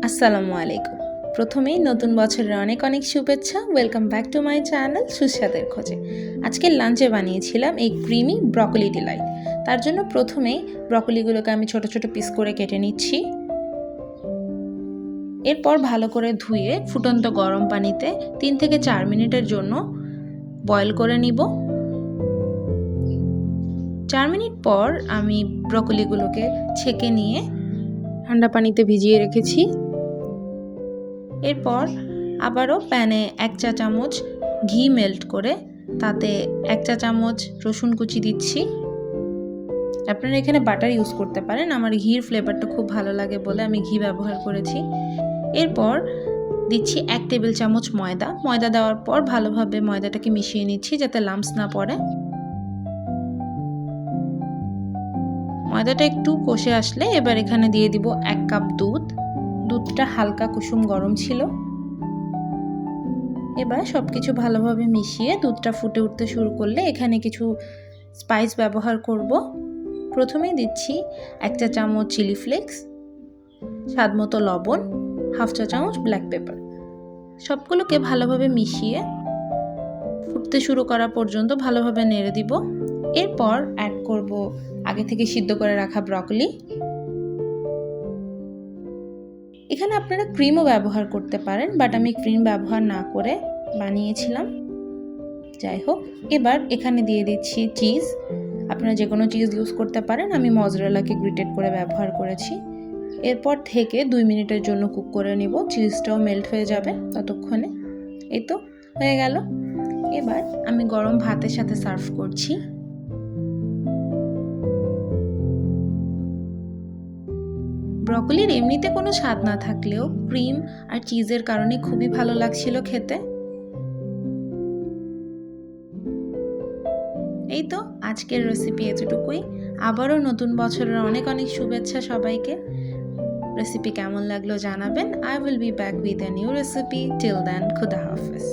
আসসালামু আলাইকুম। প্রথমেই নতুন বছরের অনেক অনেক শুভেচ্ছা। Welcome back to my channel সুস্বাদের খোঁজে। আজকে লাঞ্চে বানিয়েছিলাম এই ক্রিমি ব্রকলি ডিলাইট। তার জন্য প্রথমেই ব্রকলিগুলোকে আমি ছোট ছোট পিস করে কেটে নিচ্ছি। এরপর ভালো করে ধুয়ে ফুটন্ত গরম পানিতে 3 থেকে 4 মিনিটের জন্য বয়েল করে নিব। 4 মিনিট পর আমি ব্রকলিগুলোকে ছেঁকে নিয়ে ঠান্ডা পানিতে ভিজিয়ে রেখেছি। এরপর আবারও প্যানে 1 চা চামচ ঘি মেল্ট করে তাতে 1 চা চামচ রসুন কুচি দিচ্ছি। আপনারা এখানে বাটার ইউজ করতে পারেন, আমার ঘির ফ্লেভারটা খুব ভালো লাগে বলে আমি ঘি ব্যবহার করেছি। এরপর দিচ্ছি 1 টেবিল চামচ ময়দা দেওয়ার পর ভালোভাবে ময়দাটাকে মিশিয়ে নিচ্ছি যাতে লাম্পস না পড়ে। ময়দাটা একটু কষে আসলে এবার এখানে দিয়ে দিব 1 কাপ দুধটা হালকা কুসুম গরম ছিল। এবার সব কিছু ভালোভাবে মিশিয়ে দুধটা ফুটে উঠতে শুরু করলে এখানে কিছু স্পাইস ব্যবহার করব। প্রথমেই দিচ্ছি 1 চা চামচ চিলি ফ্লেক্স, স্বাদ মতো লবণ, হাফ চা চামচ ব্ল্যাক পেপার। সবগুলোকে ভালোভাবে মিশিয়ে ফুটতে শুরু করা পর্যন্ত ভালোভাবে নেড়ে দিব। এরপর অ্যাড করব আগে থেকে সিদ্ধ করে রাখা ব্রকলি। এখানে আপনারা ক্রিমও ব্যবহার করতে পারেন, বাট আমি ক্রিম ব্যবহার না করে বানিয়েছিলাম। যাই হোক, এবার এখানে দিয়ে দিচ্ছি চিজ। আপনারা যে কোনো চিজ ইউজ করতে পারেন, আমি মজরেলাকে গ্রেটেড করে ব্যবহার করেছি। এরপর থেকে 2 মিনিটের জন্য কুক করে নিব, চিজটাও মেল্ট হয়ে যাবে ততক্ষণে। এই তো হয়ে গেল। এবার আমি গরম ভাতের সাথে সার্ভ করছি। ব্রকলির এমনিতে কোনো স্বাদ না থাকলেও ক্রিম আর চিজের কারণে খুবই ভালো লাগছিল খেতে। এই তো আজকের রেসিপি এতটুকুই। আবারও নতুন বছরের অনেক অনেক শুভেচ্ছা সবাইকে। রেসিপি কেমন লাগলো জানাবেন। I will be back with a new recipe. Till then, Khuda Hafiz.